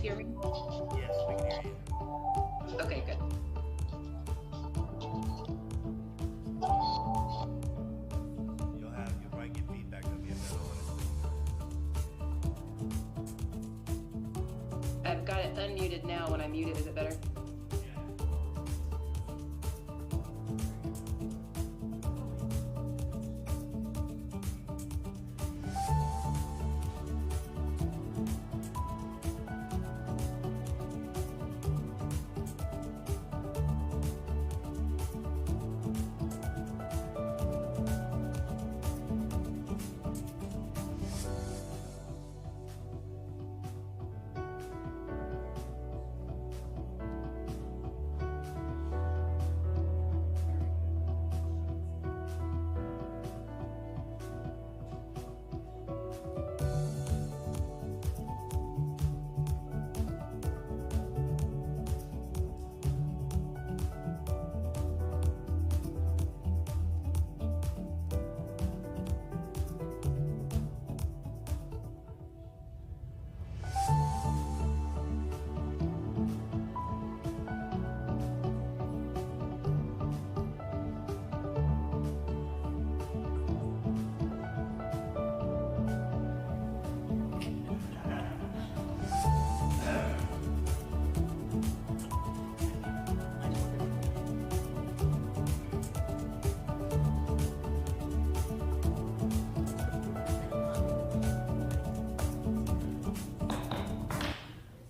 hear me? Yes, we can hear you. Okay, good. You'll probably get feedback of you. I've got it unmuted now. When I mute it, is it better?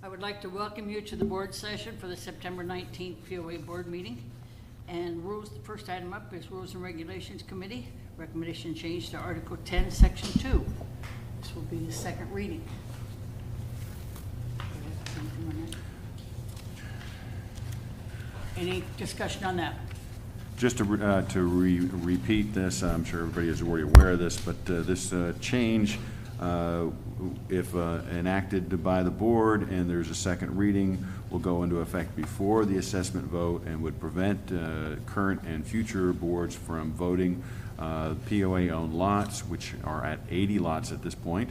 I would like to welcome you to the board session for the September 19th POA board meeting. And rules, the first item up is Rules and Regulations Committee. Recommendation change to Article 10, Section 2. This will be the second reading. Any discussion on that? Just to repeat this, I'm sure everybody is already aware of this, but this change, if enacted by the board and there's a second reading, will go into effect before the assessment vote and would prevent current and future boards from voting POA-owned lots, which are at 80 lots at this point.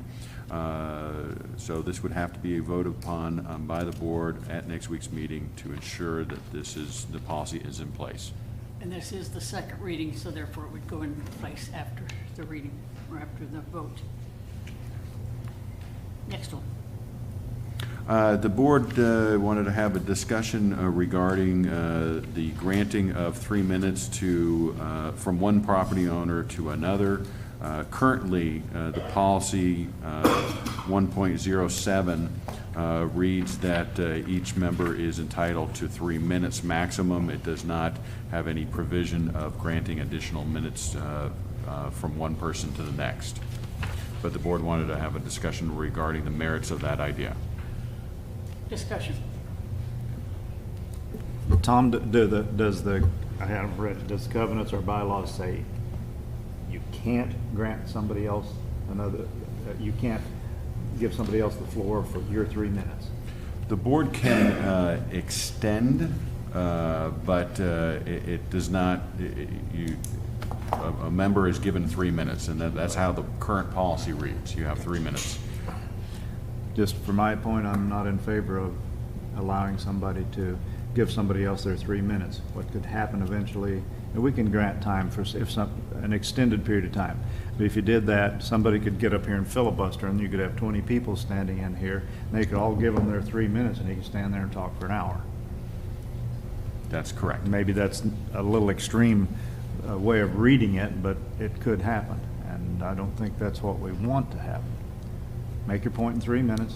So this would have to be voted upon by the board at next week's meeting to ensure that the policy is in place. And this is the second reading, so therefore it would go into place after the reading or after the vote. Next one. The board wanted to have a discussion regarding the granting of 3 minutes to from one property owner to another. Currently, the policy 1.07 reads that each member is entitled to 3 minutes maximum. It does not have any provision of granting additional minutes from one person to the next. But the board wanted to have a discussion regarding the merits of that idea. Discussion. Tom, does the I haven't read it, does covenants or bylaws say you can't grant somebody else another, you can't give somebody else the floor for your 3 minutes? The board can extend, but it does not, a member is given 3 minutes, and that's how the current policy reads. You have 3 minutes. Just for my point, I'm not in favor of allowing somebody to give somebody else their 3 minutes. What could happen eventually, and we can grant time for an extended period of time. But if you did that, somebody could get up here and filibuster, and you could have 20 people standing in here, and they could all give them their 3 minutes, and he could stand there and talk for an hour. That's correct. Maybe that's a little extreme way of reading it, but it could happen, and I don't think that's what we want to happen. Make your point in 3 minutes,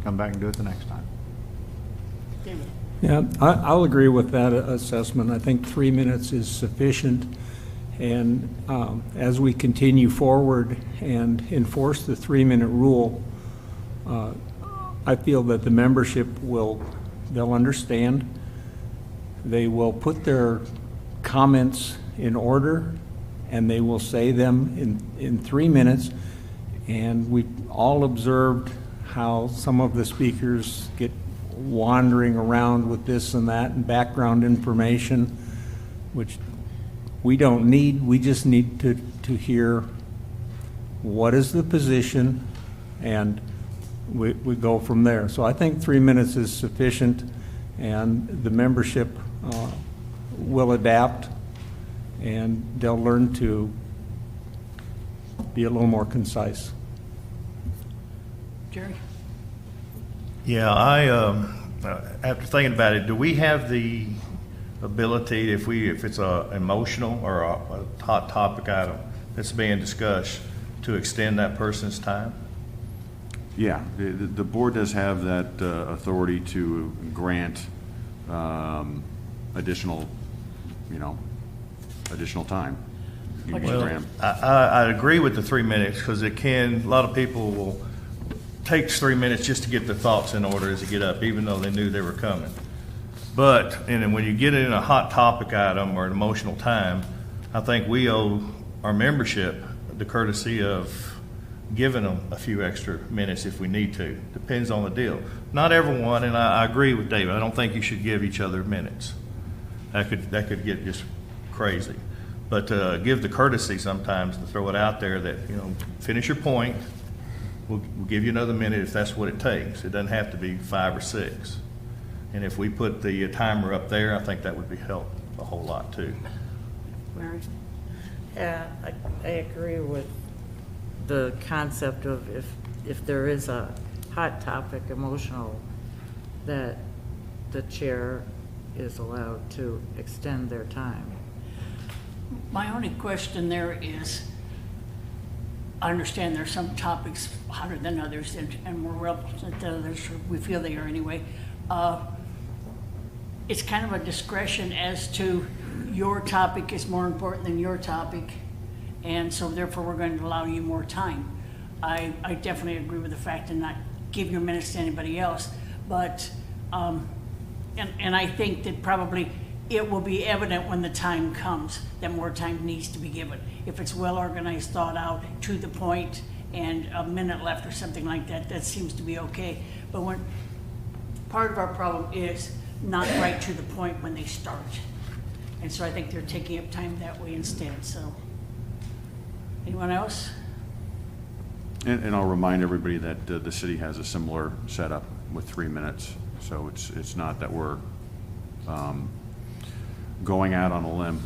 come back and do it the next time. David. Yeah, I'll agree with that assessment. I think 3 minutes is sufficient. And as we continue forward and enforce the 3-minute rule, I feel that the membership they'll understand. They will put their comments in order, and they will say them in 3 minutes. And we all observed how some of the speakers get wandering around with this and that and background information, which we don't need. We just need to hear what is the position and we go from there. So I think 3 minutes is sufficient, and the membership will adapt, and they'll learn to be a little more concise. Jerry? Yeah, after thinking about it, do we have the ability, if it's a emotional or a hot topic item that's being discussed, to extend that person's time? Yeah, the board does have that authority to grant additional, additional time. You can Well, grant- I agree with the 3 minutes, because a lot of people will, takes 3 minutes just to get their thoughts in order as they get up, even though they knew they were coming. But, and then when you get in a hot topic item or an emotional time, I think we owe our membership the courtesy of giving them a few extra minutes if we need to. Depends on the deal. Not everyone, and I agree with David, I don't think you should give each other minutes. That could get just crazy. But give the courtesy sometimes to throw it out there that, finish your point. We'll give you another minute if that's what it takes. It doesn't have to be 5 or 6. And if we put the timer up there, I think that would be help a whole lot too. Mary? Yeah, I agree with the concept of if there is a hot topic, emotional, that the chair is allowed to extend their time. My only question there is, I understand there's some topics hotter than others and more relevant than others, or we feel they are anyway. It's kind of a discretion as to your topic is more important than your topic, and so therefore we're going to allow you more time. I definitely agree with the fact to not give your minutes to anybody else, but, and I think that probably it will be evident when the time comes that more time needs to be given. If it's well organized, thought out, to the point, and a minute left or something like that, that seems to be okay. But when part of our problem is not right to the point when they start. And so I think they're taking up time that way instead, so. Anyone else? And I'll remind everybody that the city has a similar setup with 3 minutes. So it's not that we're going out on a limb.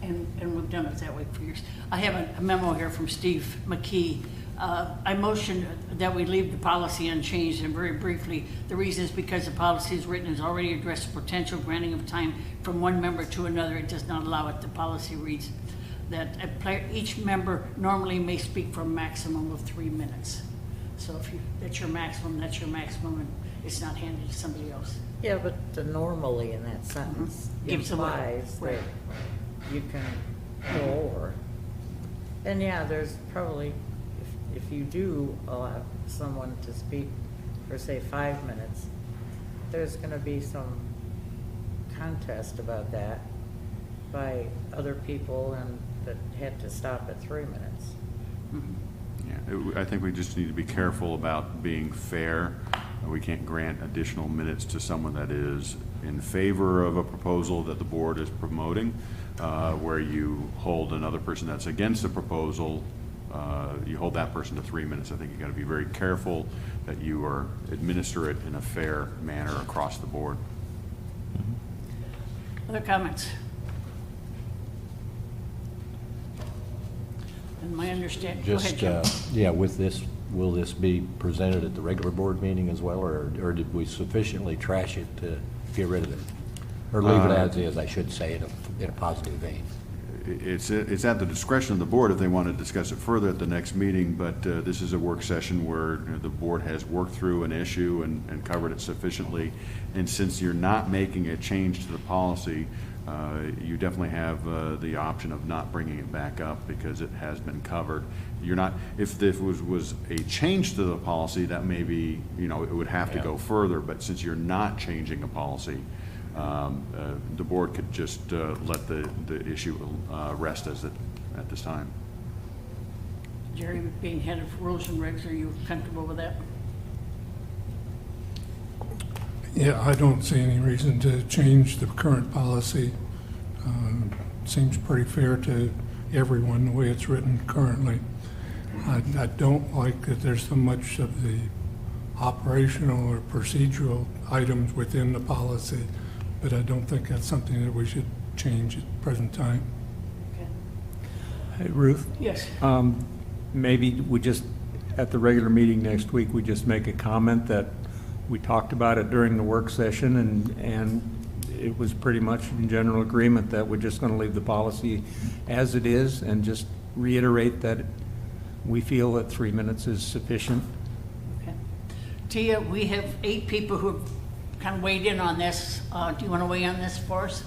And we've done it that way for years. I have a memo here from Steve McKee. I motion that we leave the policy unchanged, and very briefly, the reason is because the policy is written has already addressed the potential granting of time from one member to another. It does not allow it. The policy reads that each member normally may speak for a maximum of 3 minutes. So if that's your maximum, and it's not handed to somebody else. Yeah, but the normally in that sentence Gives away. implies Right. that you can go over. And yeah, there's probably, if you do allow someone to speak for, say, 5 minutes, there's gonna be some contest about that by other people and that had to stop at 3 minutes. Yeah, I think we just need to be careful about being fair. We can't grant additional minutes to someone that is in favor of a proposal that the board is promoting, where you hold another person that's against the proposal, you hold that person to 3 minutes. I think you got to be very careful that you administer it in a fair manner across the board. Other comments? And my understanding, go ahead, Just, Jim. yeah, with this, will this be presented at the regular board meeting as well, or did we sufficiently trash it to get rid of it? Or leave it as is, I should say, in a positive vein? It's at the discretion of the board if they want to discuss it further at the next meeting, but this is a work session where the board has worked through an issue and covered it sufficiently. And since you're not making a change to the policy, you definitely have the option of not bringing it back up because it has been covered. You're not, if this was a change to the policy, that may be, it would have to go further, but since you're not changing a policy, the board could just let the issue rest at this time. Jerry, being head of rules and regs, are you comfortable with that? Yeah, I don't see any reason to change the current policy. Seems pretty fair to everyone the way it's written currently. I don't like that there's so much of the operational or procedural items within the policy, but I don't think that's something that we should change at the present time. Hey, Ruth? Yes. Maybe we just, at the regular meeting next week, we just make a comment that we talked about it during the work session, and it was pretty much in general agreement that we're just going to leave the policy as it is, and just reiterate that we feel that 3 minutes is sufficient. Okay. Tia, we have 8 people who have kind of weighed in on this. Do you want to weigh in on this for us?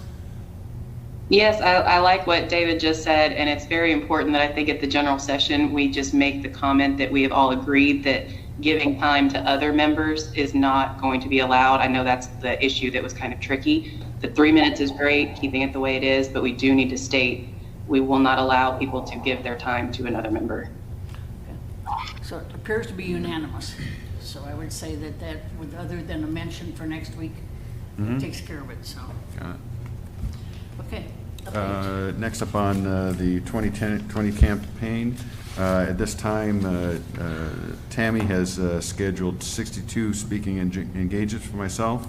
Yes, I like what David just said, and it's very important that I think at the general session, we just make the comment that we have all agreed that giving time to other members is not going to be allowed. I know that's the issue that was kind of tricky. The 3 minutes is great, keeping it the way it is, but we do need to state we will not allow people to give their time to another member. Okay. So it appears to be unanimous. So I would say that that, with other than a mention for next week, takes care of it, so. Got it. Okay. Next up on the 2020 campaign, at this time, Tammy has scheduled 62 speaking engagements for myself.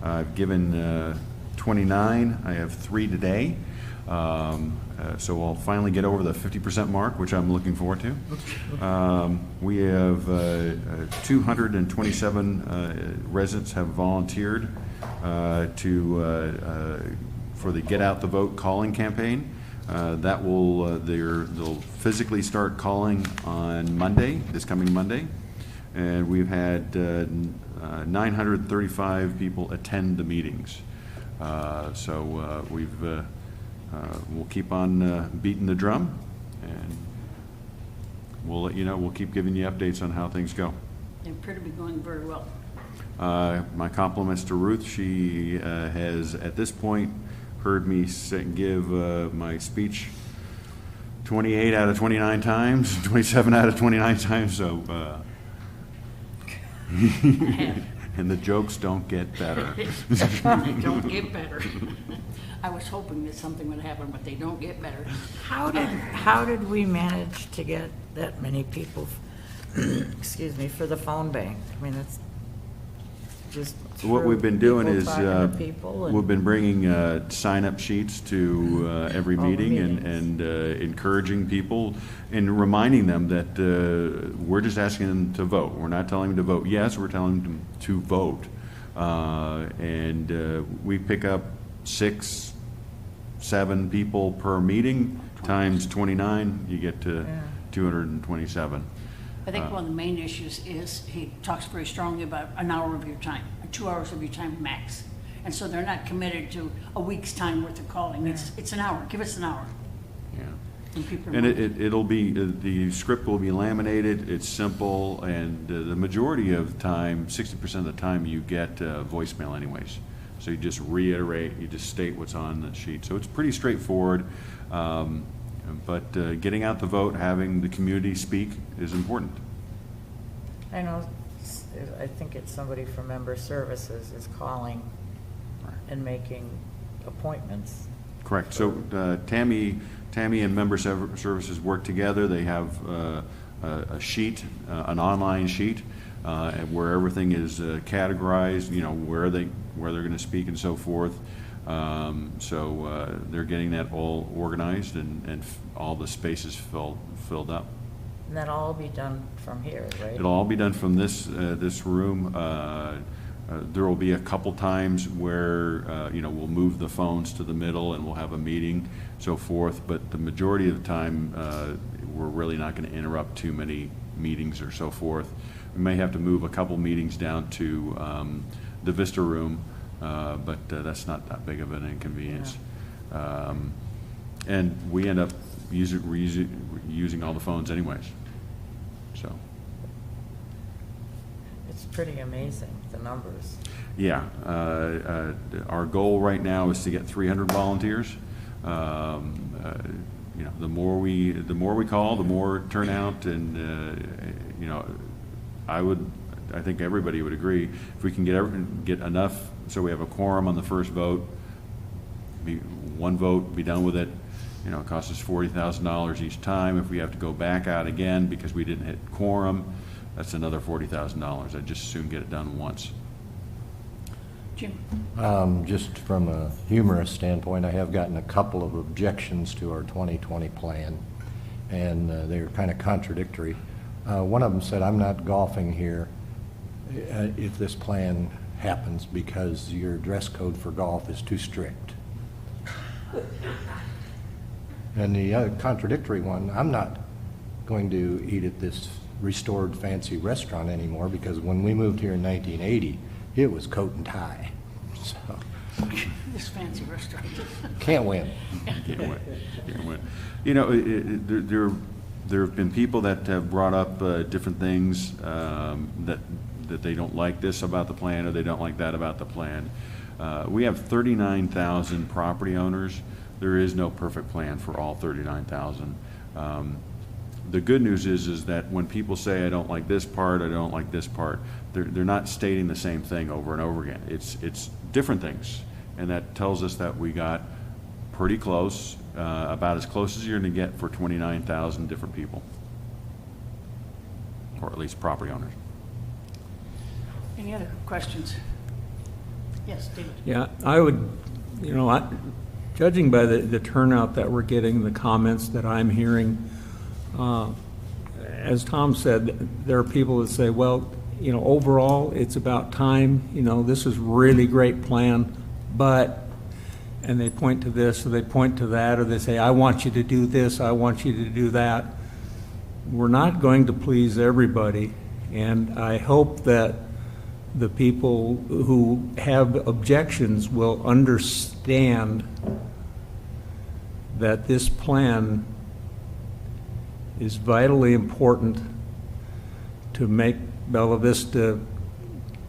I've given 29. I have 3 today. So we'll finally get over the 50% mark, which I'm looking forward to. We have 227 residents have volunteered for the Get Out the Vote calling campaign. That will, they'll physically start calling on Monday, this coming Monday. And we've had 935 people attend the meetings. So we'll keep on beating the drum, and we'll let you know. We'll keep giving you updates on how things go. They appear to be going very well. My compliments to Ruth. She has, at this point, heard me give my speech 28 out of 29 times, 27 out of 29 times, so and the jokes don't get better. They don't get better. I was hoping that something would happen, but they don't get better. How did we manage to get that many people, excuse me, for the phone bank? I mean, it's just What we've been doing is we've been bringing sign-up sheets to every All the meeting and encouraging people and reminding them that we're just asking them to vote. We're not telling them to vote yes, we're telling them to vote. And we pick up 6, 7 people per meeting times 29, you get to 227. I think one of the main issues is he talks very strongly about an hour of your time, 2 hours of your time max. And so they're not committed to a week's time worth of calling. It's an hour. Give us an hour. Yeah. And people And it'll be, the script will be laminated, it's simple, and the majority of the time, 60% of the time, you get voicemail anyways. So you just reiterate, you just state what's on the sheet. So it's pretty straightforward, but getting out the vote, having the community speak is important. I know, I think it's somebody from Member Services is calling and making appointments. Correct. So Tammy and Member Services work together. They have a sheet, an online sheet, where everything is categorized. You know, where they're going to speak and so forth. So they're getting that all organized and all the spaces filled up. And that'll all be done from here, right? It'll all be done from this room. There will be a couple times where we'll move the phones to the middle and we'll have a meeting, so forth. But the majority of the time, we're really not going to interrupt too many meetings or so forth. We may have to move a couple meetings down to the Vista room, but that's not that big of an inconvenience. Yeah. And we end up using all the phones anyways. So. It's pretty amazing, the numbers. Yeah, our goal right now is to get 300 volunteers. The more we call, the more turnout, and I think everybody would agree, if we can get enough so we have a quorum on the first vote, one vote, be done with it. It costs us $40,000 each time. If we have to go back out again because we didn't hit quorum, that's another $40,000. I'd just as soon get it done once. Jim? Just from a humorous standpoint, I have gotten a couple of objections to our 2020 plan, and they're kind of contradictory. One of them said, I'm not golfing here if this plan happens because your dress code for golf is too strict. And the other contradictory one, I'm not going to eat at this restored fancy restaurant anymore because when we moved here in 1980, it was coat and tie. So, This fancy restaurant. can't win. Can't win. Can't win. You know, there have been people that have brought up different things that they don't like this about the plan or they don't like that about the plan. We have 39,000 property owners. There is no perfect plan for all 39,000. The good news is that when people say, I don't like this part, I don't like this part, they're not stating the same thing over and over again. It's different things. And that tells us that we got pretty close, about as close as you're going to get for 29,000 different people, or at least property owners. Any other questions? Yes, David? Yeah, I would, judging by the turnout that we're getting, the comments that I'm hearing, as Tom said, there are people that say, well, overall, it's about time, this is really great plan, but, and they point to this, or they point to that, or they say, I want you to do this, I want you to do that. We're not going to please everybody, and I hope that the people who have objections will understand that this plan is vitally important to make Bella Vista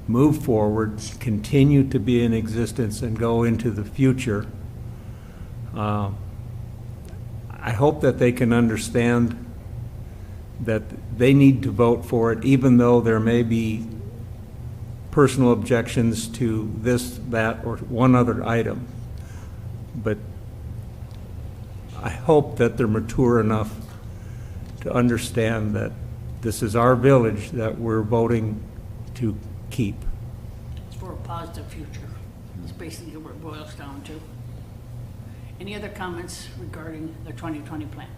move forward, continue to be in existence, and go into the future. I hope that they can understand that they need to vote for it, even though there may be personal objections to this, that, or one other item. But I hope that they're mature enough to understand that this is our village that we're voting to keep. It's for a positive future. That's basically what it boils down to. Any other comments regarding the 2020 plan?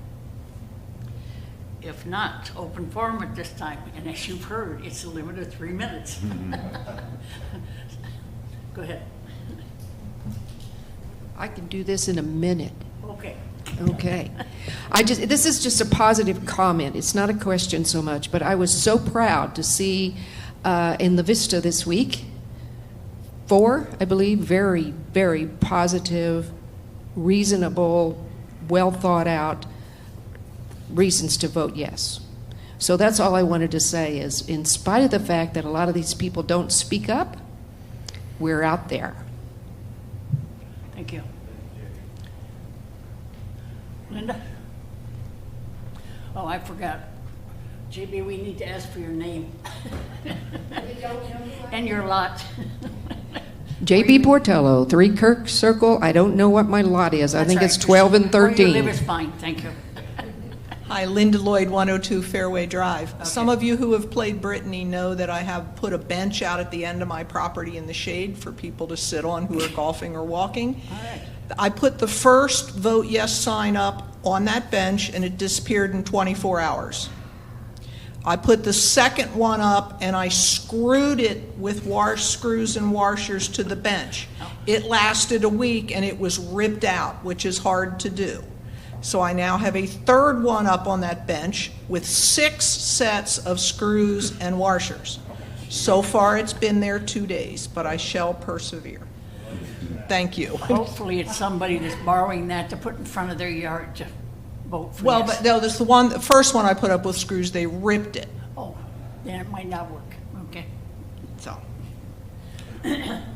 If not, open forum at this time, and as you've heard, it's a limit of 3 minutes. Go ahead. I can do this in a minute. Okay. Okay. This is just a positive comment. It's not a question so much, but I was so proud to see in the Vista this week 4, I believe, very, very positive, reasonable, well thought out reasons to vote yes. So that's all I wanted to say is, in spite of the fact that a lot of these people don't speak up, we're out there. Thank you. Linda? Oh, I forgot. JB, we need to ask for your name. And your lot. J.B. Portello, 3 Kirk Circle. I don't know what my lot is. I think it's 12 and 13. Where you live is fine, thank you. Hi, Linda Lloyd, 102 Fairway Drive. Okay. Some of you who have played Brittany know that I have put a bench out at the end of my property in the shade for people to sit on who are golfing or walking. All right. I put the first vote yes sign up on that bench and it disappeared in 24 hours. I put the second one up and I screwed it with screws and washers to the bench. It lasted a week and it was ripped out, which is hard to do. So I now have a third one up on that bench with 6 sets of screws and washers. So far it's been there 2 days, but I shall persevere. Thank you. Hopefully it's somebody that's borrowing that to put in front of their yard to vote for Well, yes. but no, this the first one I put up with screws, they ripped it. Oh, then it might not work, okay. So.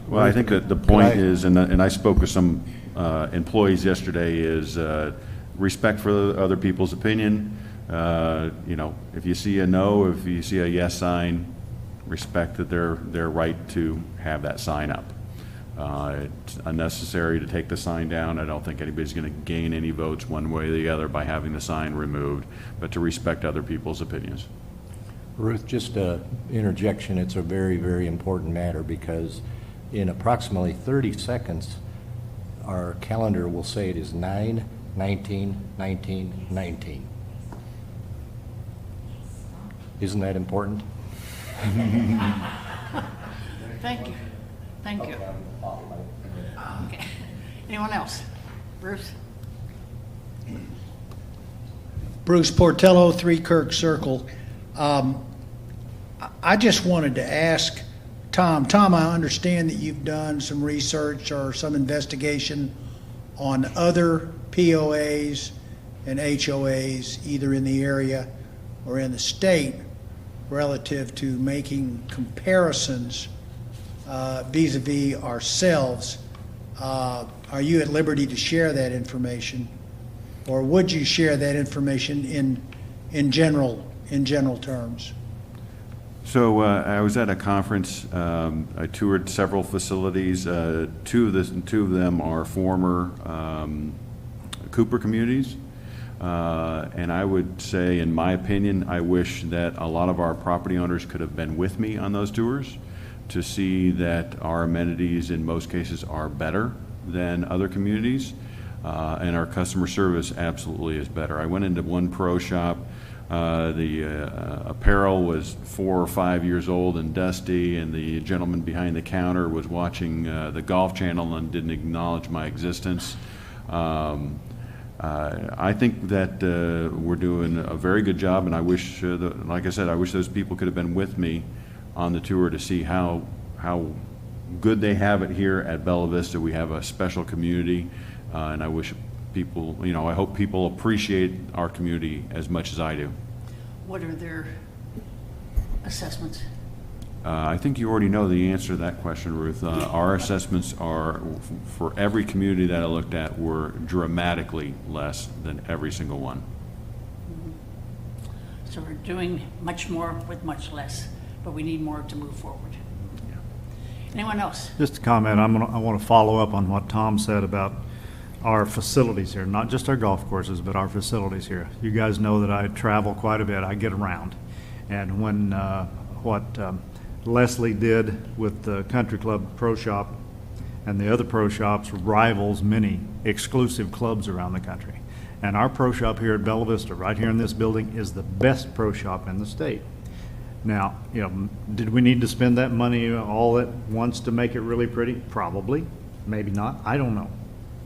Well, I think that the point is, and I spoke with some employees yesterday, is respect for other people's opinion. If you see a no, if you see a yes sign, respect that they're right to have that sign up. It's unnecessary to take the sign down. I don't think anybody's going to gain any votes one way or the other by having the sign removed, but to respect other people's opinions. Ruth, just a interjection. It's a very, very important matter because in approximately 30 seconds, our calendar will say it is 9, 19, 19, 19. Isn't that important? Thank you. Thank you. Okay. Anyone else? Bruce? Bruce Portello, 3 Kirk Circle. I just wanted to ask Tom. Tom, I understand that you've done some research or some investigation on other POAs and HOAs, either in the area or in the state, relative to making comparisons vis-a-vis ourselves. Are you at liberty to share that information, or would you share that information in general terms? So I was at a conference. I toured several facilities. Two of them are former Cooper communities. And I would say, in my opinion, I wish that a lot of our property owners could have been with me on those tours to see that our amenities in most cases are better than other communities, and our customer service absolutely is better. I went into one pro shop. The apparel was 4 or 5 years old and dusty, and the gentleman behind the counter was watching the Golf Channel and didn't acknowledge my existence. I think that we're doing a very good job, and I wish, like I said, I wish those people could have been with me on the tour to see how good they have it here at Bella Vista. We have a special community, and I wish people, I hope people appreciate our community as much as I do. What are their assessments? I think you already know the answer to that question, Ruth. Our assessments are, for every community that I looked at, were dramatically less than every single one. So we're doing much more with much less, but we need more to move forward. Yeah. Anyone else? Just a comment, I want to follow up on what Tom said about our facilities here, not just our golf courses, but our facilities here. You guys know that I travel quite a bit. I get around. And when Leslie did with the Country Club Pro Shop and the other pro shops rivals many exclusive clubs around the country. And our pro shop here at Bella Vista, right here in this building, is the best pro shop in the state. Now, did we need to spend that money all at once to make it really pretty? Probably. Maybe not. I don't know.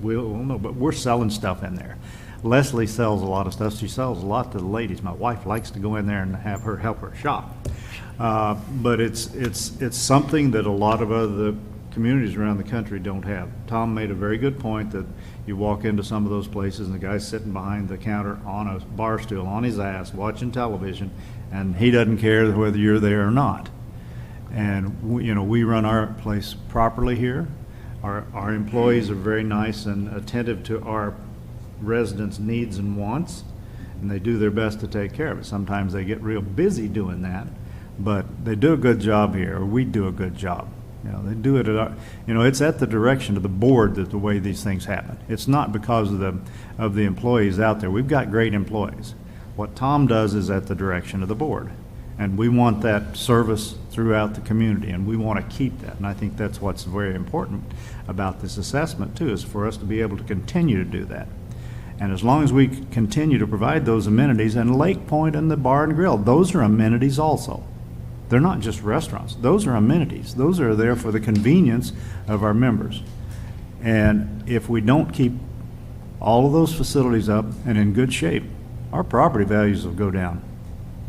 We'll know, but we're selling stuff in there. Leslie sells a lot of stuff. She sells a lot to the ladies. My wife likes to go in there and have her help her shop. But it's something that a lot of other communities around the country don't have. Tom made a very good point that you walk into some of those places and the guy's sitting behind the counter on a bar stool on his ass watching television, and he doesn't care whether you're there or not. And we run our place properly here. Our employees are very nice and attentive to our residents' needs and wants, and they do their best to take care of it. Sometimes they get real busy doing that, but they do a good job here, or we do a good job. They do it at our, it's at the direction of the board that the way these things happen. It's not because of the employees out there. We've got great employees. What Tom does is at the direction of the board, and we want that service throughout the community, and we want to keep that. And I think that's what's very important about this assessment too, is for us to be able to continue to do that. And as long as we continue to provide those amenities, and Lake Point and the Bar and Grill, those are amenities also. They're not just restaurants. Those are amenities. Those are there for the convenience of our members. And if we don't keep all of those facilities up and in good shape, our property values will go down.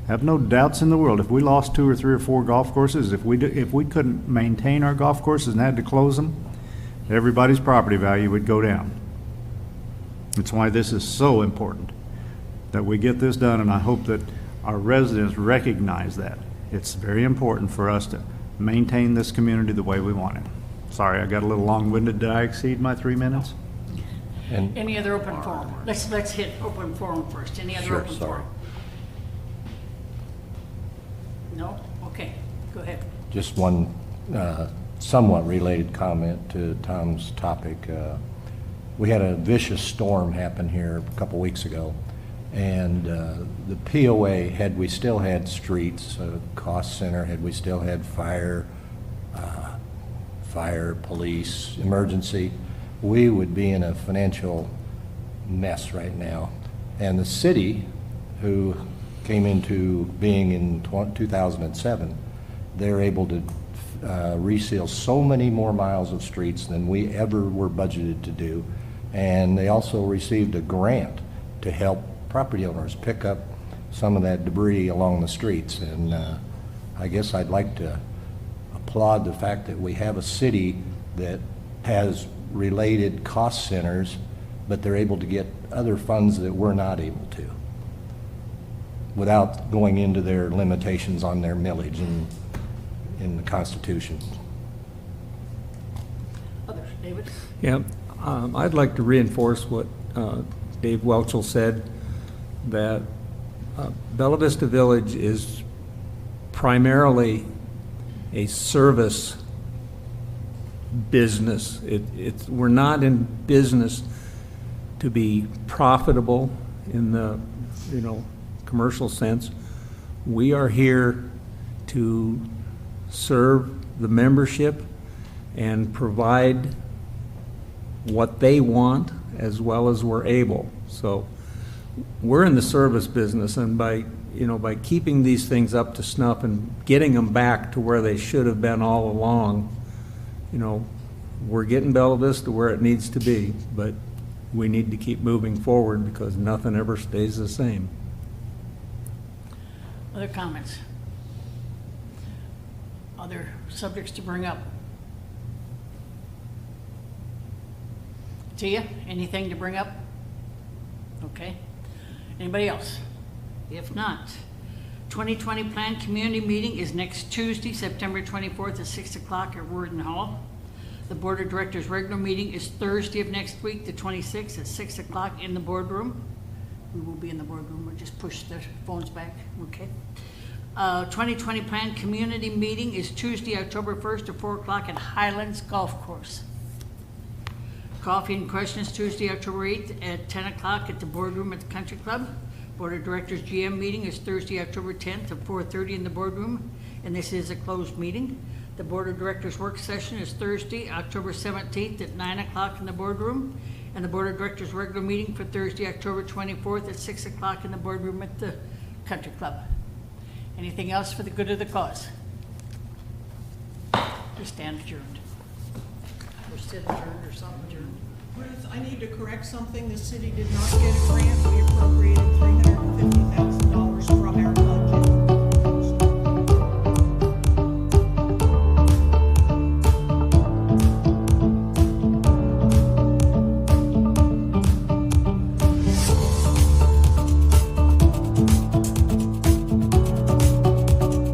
Have no doubts in the world. If we lost 2 or 3 or 4 golf courses, if we couldn't maintain our golf courses and had to close them, everybody's property value would go down. That's why this is so important that we get this done, and I hope that our residents recognize that. It's very important for us to maintain this community the way we want it. Sorry, I got a little long-winded. Did I exceed my 3 minutes? And Any other open forum? Let's hit open forum first. Any other Sure, open sorry. forum? No? Okay, go ahead. just one somewhat related comment to Tom's topic. We had a vicious storm happen here a couple weeks ago, And the POA, had we still had streets, cost center, had we still had fire, police, emergency, we would be in a financial mess right now. And the city, who came into being in 2007, they're able to reseal so many more miles of streets than we ever were budgeted to do. And they also received a grant to help property owners pick up some of that debris along the streets. And I guess I'd like to applaud the fact that we have a city that has related cost centers, but they're able to get other funds that we're not able to, without going into their limitations on their millage in the Constitution. Others, David? Yeah, I'd like to reinforce what Dave Welchel said, that Bella Vista Village is primarily a service business. We're not in business to be profitable in the, commercial sense. We are here to serve the membership and provide what they want as well as we're able. So we're in the service business, and by keeping these things up to snuff and getting them back to where they should have been all along, we're getting Bella Vista where it needs to be, but we need to keep moving forward because nothing ever stays the same. Other comments? Other subjects to bring up? Tia, anything to bring up? Okay. Anybody else? If not, 2020 Plan Community Meeting is next Tuesday, September 24th at 6 o'clock at Worden Hall. The Board of Directors' regular meeting is Thursday of next week, the 26th, at 6 o'clock in the boardroom. We will be in the boardroom. We'll just push the phones back. Okay. 2020 Plan Community Meeting is Tuesday, October 1st at 4 o'clock at Highlands Golf Course. Coffee and Questions Tuesday, October 8th at 10 o'clock at the boardroom at the Country Club. Board of Directors GM meeting is Thursday, October 10th at 4:30 in the boardroom, and this is a closed meeting. The Board of Directors work session is Thursday, October 17th at 9 o'clock in the boardroom, and the Board of Directors regular meeting for Thursday, October 24th at 6 o'clock in the boardroom at the Country Club. Anything else for the good of the cause? We stand adjourned. We're still adjourned or something adjourned. Ruth, I need to correct something. The city did not get a grant. We appropriated $350,000.